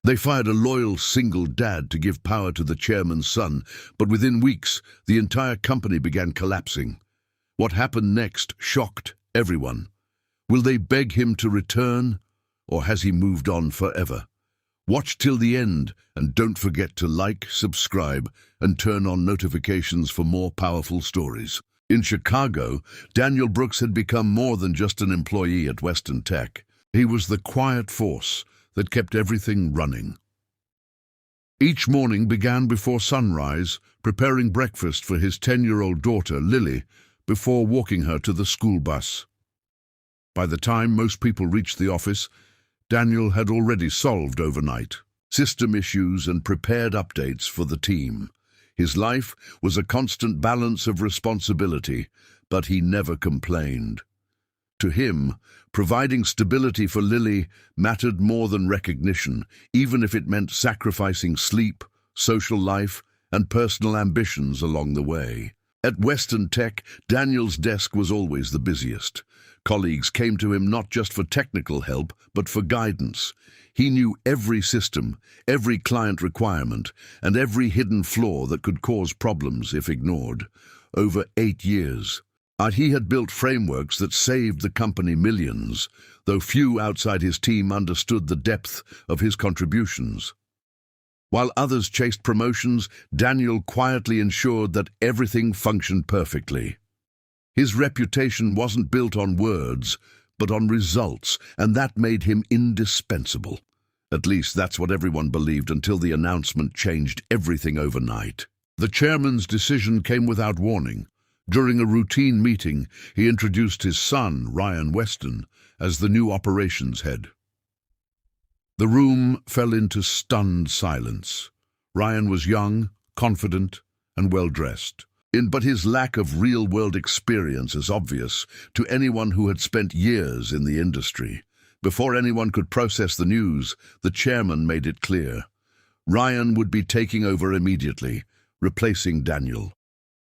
They fired a loyal single dad to give power to the chairman's son, but within weeks, the entire company began collapsing. What happened next shocked everyone. Will they beg him to return, or has he moved on forever? Watch till the end, and don't forget to like, subscribe, and turn on notifications for more powerful stories. In Chicago, Daniel Brooks had become more than just an employee at Western Tech. He was the quiet force that kept everything running. Each morning began before sunrise, preparing breakfast for his 10-year-old daughter, Lily, before walking her to the school bus. By the time most people reached the office, Daniel had already solved overnight system issues and prepared updates for the team. His life was a constant balance of responsibility, but he never complained. To him, providing stability for Lily mattered more than recognition, even if it meant sacrificing sleep, social life, and personal ambitions along the way. At Western Tech, Daniel's desk was always the busiest. Colleagues came to him not just for technical help, but for guidance. He knew every system, every client requirement, and every hidden flaw that could cause problems if ignored. Over 8 years, he had built frameworks that saved the company millions, though few outside his team understood the depth of his contributions. While others chased promotions, Daniel quietly ensured that everything functioned perfectly. His reputation wasn't built on words, but on results, and that made him indispensable. At least that's what everyone believed until the announcement changed everything overnight. The chairman's decision came without warning. During a routine meeting, he introduced his son, Ryan Weston, as the new operations head. The room fell into stunned silence. Ryan was young, confident, and well-dressed. But his lack of real-world experience is obvious to anyone who had spent years in the industry. Before anyone could process the news, the chairman made it clear. Ryan would be taking over immediately, replacing Daniel.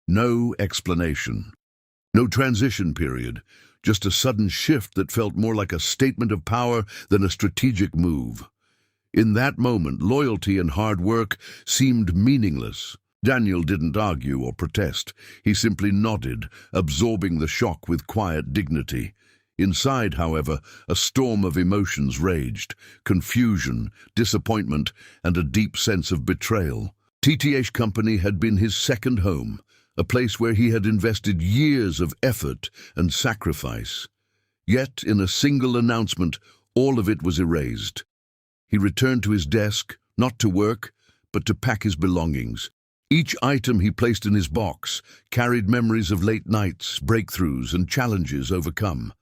No explanation. No transition period. Just a sudden shift that felt more like a statement of power than a strategic move. In that moment, loyalty and hard work seemed meaningless. Daniel didn't argue or protest. He simply nodded, absorbing the shock with quiet dignity. Inside, however, a storm of emotions raged. Confusion, disappointment, and a deep sense of betrayal. TTH Company had been his second home, a place where he had invested years of effort and sacrifice. Yet, in a single announcement, all of it was erased. He returned to his desk, not to work, but to pack his belongings. Each item he placed in his box carried memories of late nights, breakthroughs, and challenges overcome.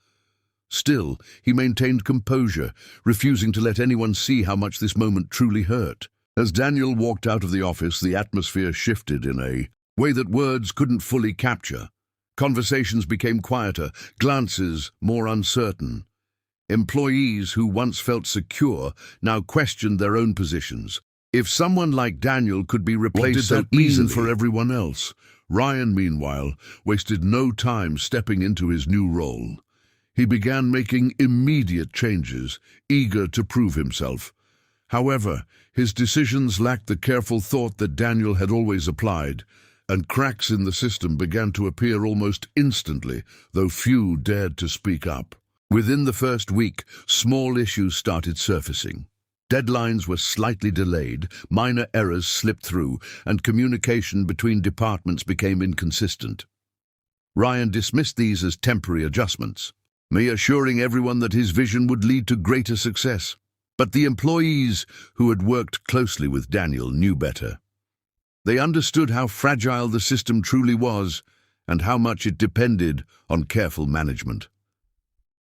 Still, he maintained composure, refusing to let anyone see how much this moment truly hurt. As Daniel walked out of the office, the atmosphere shifted in a way that words couldn't fully capture. Conversations became quieter, glances more uncertain. Employees who once felt secure now questioned their own positions. If someone like Daniel could be replaced so easily for everyone else, Ryan, meanwhile, wasted no time stepping into his new role. He began making immediate changes, eager to prove himself. However, his decisions lacked the careful thought that Daniel had always applied, and cracks in the system began to appear almost instantly, though few dared to speak up. Within the first week, small issues started surfacing. Deadlines were slightly delayed, minor errors slipped through, and communication between departments became inconsistent. Ryan dismissed these as temporary adjustments, assuring everyone that his vision would lead to greater success. But the employees who had worked closely with Daniel knew better. They understood how fragile the system truly was and how much it depended on careful management.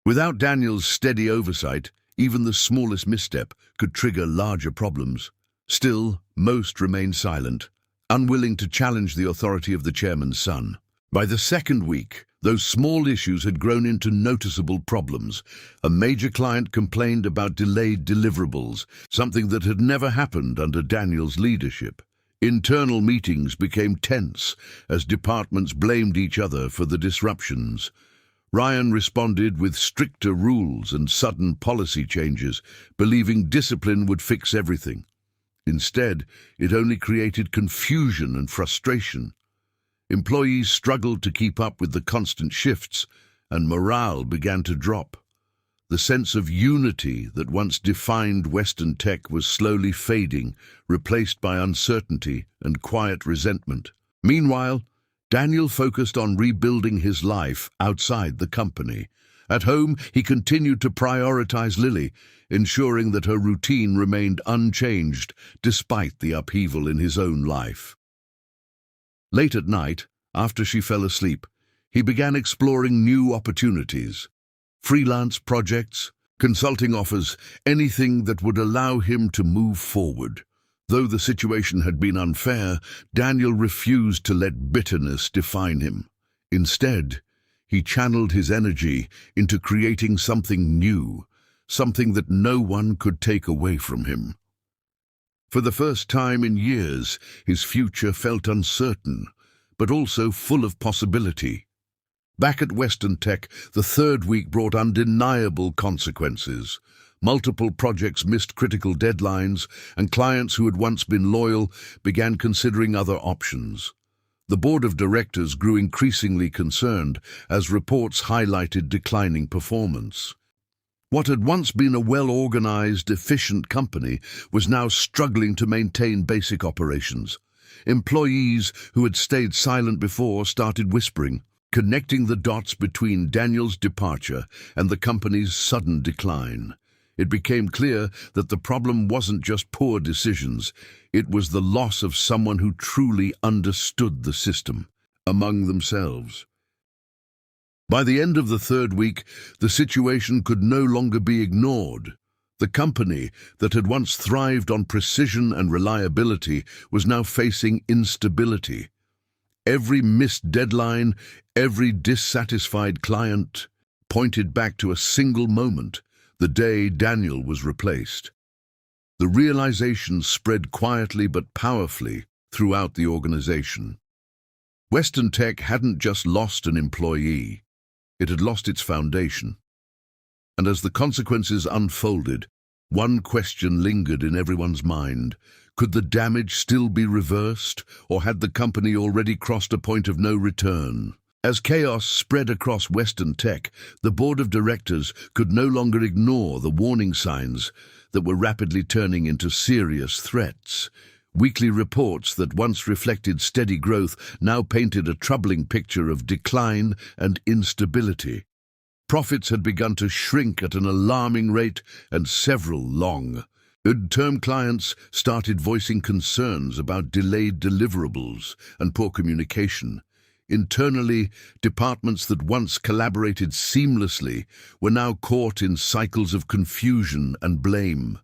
Without Daniel's steady oversight, even the smallest misstep could trigger larger problems. Still, most remained silent, unwilling to challenge the authority of the chairman's son. By the second week, those small issues had grown into noticeable problems. A major client complained about delayed deliverables, something that had never happened under Daniel's leadership. Internal meetings became tense as departments blamed each other for the disruptions. Ryan responded with stricter rules and sudden policy changes, believing discipline would fix everything. Instead, it only created confusion and frustration. Employees struggled to keep up with the constant shifts, and morale began to drop. The sense of unity that once defined Western tech was slowly fading, replaced by uncertainty and quiet resentment. Meanwhile, Daniel focused on rebuilding his life outside the company. At home, he continued to prioritize Lily, ensuring that her routine remained unchanged despite the upheaval in his own life. Late at night, after she fell asleep, he began exploring new opportunities. Freelance projects, consulting offers, anything that would allow him to move forward. Though the situation had been unfair, Daniel refused to let bitterness define him. Instead, he channeled his energy into creating something new, something that no one could take away from him. For the first time in years, his future felt uncertain, but also full of possibility. Back at Western Tech, the third week brought undeniable consequences. Multiple projects missed critical deadlines, and clients who had once been loyal began considering other options. The board of directors grew increasingly concerned as reports highlighted declining performance. What had once been a well-organized, efficient company was now struggling to maintain basic operations. Employees who had stayed silent before started whispering, connecting the dots between Daniel's departure and the company's sudden decline. It became clear that the problem wasn't just poor decisions, it was the loss of someone who truly understood the system among themselves. By the end of the third week, the situation could no longer be ignored. The company that had once thrived on precision and reliability was now facing instability. Every missed deadline, every dissatisfied client pointed back to a single moment, the day Daniel was replaced. The realization spread quietly but powerfully throughout the organization. Western Tech hadn't just lost an employee, it had lost its foundation. And as the consequences unfolded, one question lingered in everyone's mind. Could the damage still be reversed, or had the company already crossed a point of no return? As chaos spread across Western Tech, the board of directors could no longer ignore the warning signs that were rapidly turning into serious threats. Weekly reports that once reflected steady growth now painted a troubling picture of decline and instability. Profits had begun to shrink at an alarming rate, and several long-term clients started voicing concerns about delayed deliverables and poor communication. Internally, departments that once collaborated seamlessly were now caught in cycles of confusion and blame.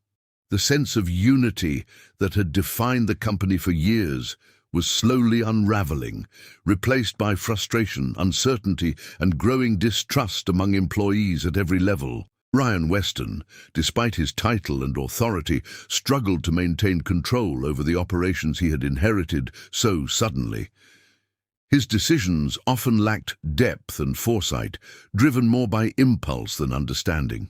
The sense of unity that had defined the company for years was slowly unraveling, replaced by frustration, uncertainty, and growing distrust among employees at every level. Ryan Weston, despite his title and authority, struggled to maintain control over the operations he had inherited so suddenly. His decisions often lacked depth and foresight, driven more by impulse than understanding.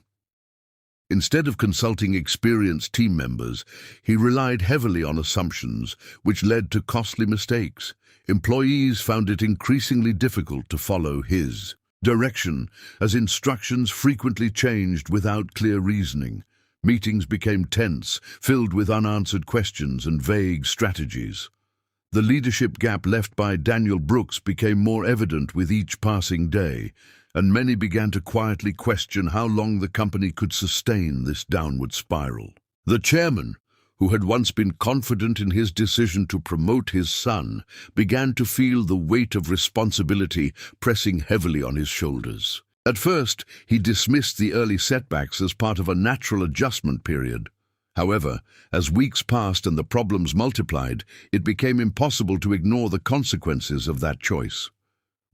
Instead of consulting experienced team members, he relied heavily on assumptions, which led to costly mistakes. Employees found it increasingly difficult to follow his direction, as instructions frequently changed without clear reasoning. Meetings became tense, filled with unanswered questions and vague strategies. The leadership gap left by Daniel Brooks became more evident with each passing day, and many began to quietly question how long the company could sustain this downward spiral. The chairman, who had once been confident in his decision to promote his son, began to feel the weight of responsibility pressing heavily on his shoulders. At first, he dismissed the early setbacks as part of a natural adjustment period. However, as weeks passed and the problems multiplied, it became impossible to ignore the consequences of that choice.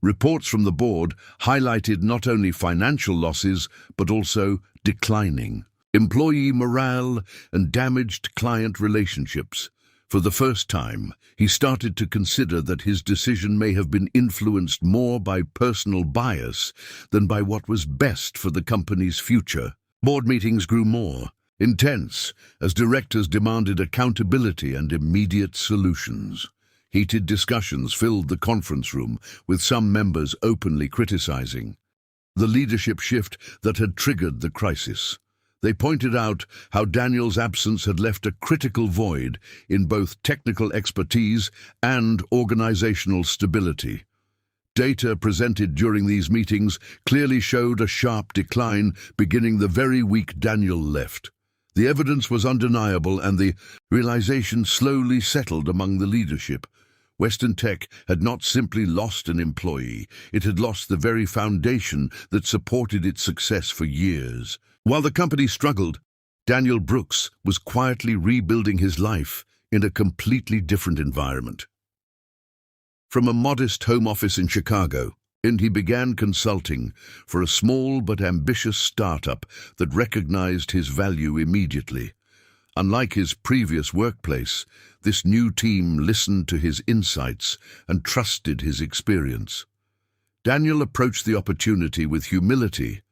Reports from the board highlighted not only financial losses, but also declining employee morale and damaged client relationships. For the first time, he started to consider that his decision may have been influenced more by personal bias than by what was best for the company's future. Board meetings grew more intense as directors demanded accountability and immediate solutions. Heated discussions filled the conference room, with some members openly criticizing the leadership shift that had triggered the crisis. They pointed out how Daniel's absence had left a critical void in both technical expertise and organizational stability. Data presented during these meetings clearly showed a sharp decline beginning the very week Daniel left. The evidence was undeniable, and the realization slowly settled among the leadership. Western Tech had not simply lost an employee, it had lost the very foundation that supported its success for years. While the company struggled, Daniel Brooks was quietly rebuilding his life in a completely different environment. From a modest home office in Chicago, he began consulting for a small but ambitious startup that recognized his value immediately. Unlike his previous workplace, this new team listened to his insights and trusted his experience. Daniel approached the opportunity with humility,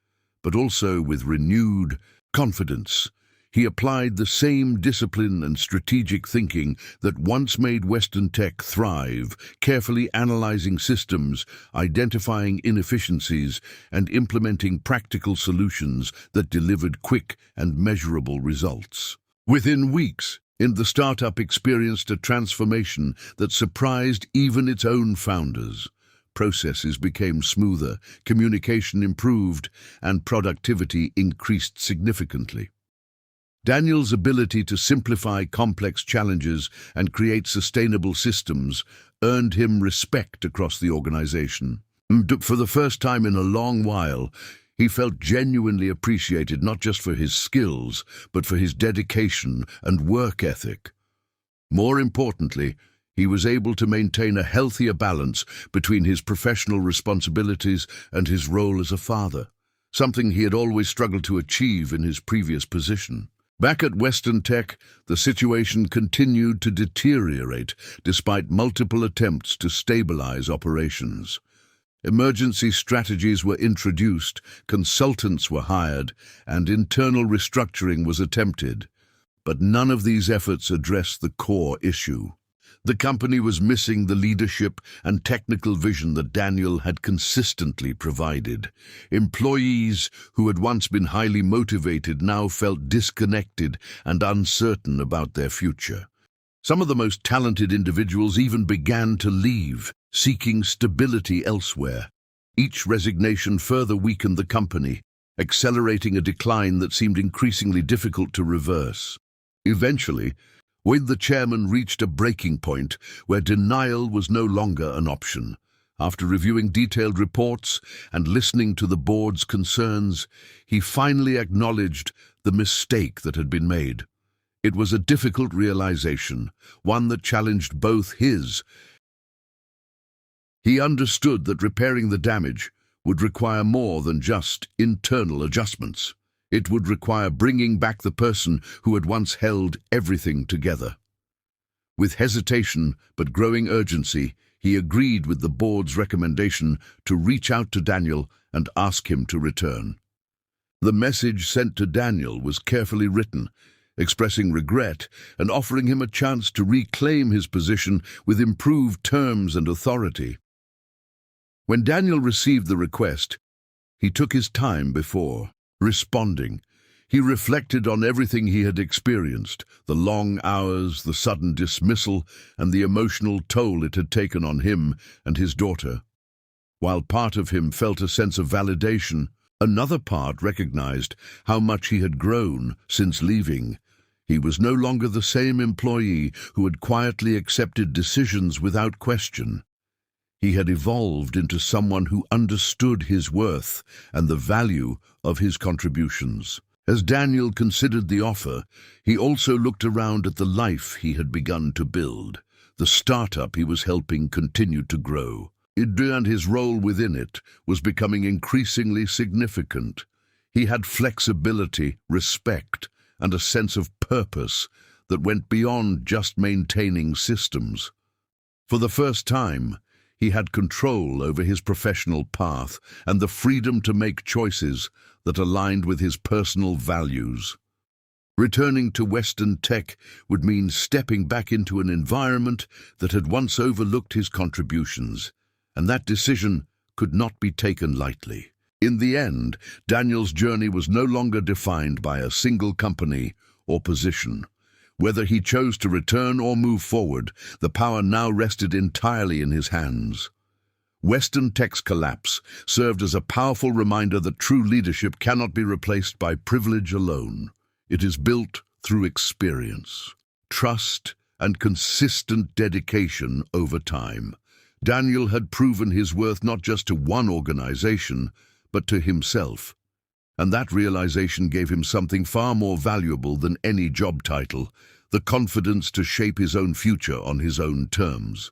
but also with renewed confidence. He applied the same discipline and strategic thinking that once made Western Tech thrive, carefully analyzing systems, identifying inefficiencies, and implementing practical solutions that delivered quick and measurable results. Within weeks, the startup experienced a transformation that surprised even its own founders. Processes became smoother, communication improved, and productivity increased significantly. Daniel's ability to simplify complex challenges and create sustainable systems earned him respect across the organization. For the first time in a long while, he felt genuinely appreciated not just for his skills, but for his dedication and work ethic. More importantly, he was able to maintain a healthier balance between his professional responsibilities and his role as a father, something he had always struggled to achieve in his previous position. Back at Western Tech, the situation continued to deteriorate despite multiple attempts to stabilize operations. Emergency strategies were introduced, consultants were hired, and internal restructuring was attempted. But none of these efforts addressed the core issue. The company was missing the leadership and technical vision that Daniel had consistently provided. Employees who had once been highly motivated now felt disconnected and uncertain about their future. Some of the most talented individuals even began to leave, seeking stability elsewhere. Each resignation further weakened the company, accelerating a decline that seemed increasingly difficult to reverse. Eventually, the chairman reached a breaking point where denial was no longer an option. After reviewing detailed reports and listening to the board's concerns, he finally acknowledged the mistake that had been made. It was a difficult realization, one that challenged both his. He understood that repairing the damage would require more than just internal adjustments. It would require bringing back the person who had once held everything together. With hesitation but growing urgency, he agreed with the board's recommendation to reach out to Daniel and ask him to return. The message sent to Daniel was carefully written, expressing regret and offering him a chance to reclaim his position with improved terms and authority. When Daniel received the request, he took his time before responding. He reflected on everything he had experienced, the long hours, the sudden dismissal, and the emotional toll it had taken on him and his daughter. While part of him felt a sense of validation, another part recognized how much he had grown since leaving. He was no longer the same employee who had quietly accepted decisions without question. He had evolved into someone who understood his worth and the value of his contributions. As Daniel considered the offer, he also looked around at the life he had begun to build. The startup he was helping continued to grow, and his role within it was becoming increasingly significant. He had flexibility, respect, and a sense of purpose that went beyond just maintaining systems. For the first time, he had control over his professional path and the freedom to make choices that aligned with his personal values. Returning to Western tech would mean stepping back into an environment that had once overlooked his contributions, and that decision could not be taken lightly. In the end, Daniel's journey was no longer defined by a single company or position. Whether he chose to return or move forward, the power now rested entirely in his hands. Western tech's collapse served as a powerful reminder that true leadership cannot be replaced by privilege alone. It is built through experience, trust, and consistent dedication over time. Daniel had proven his worth not just to one organization, but to himself. And that realization gave him something far more valuable than any job title, the confidence to shape his own future on his own terms.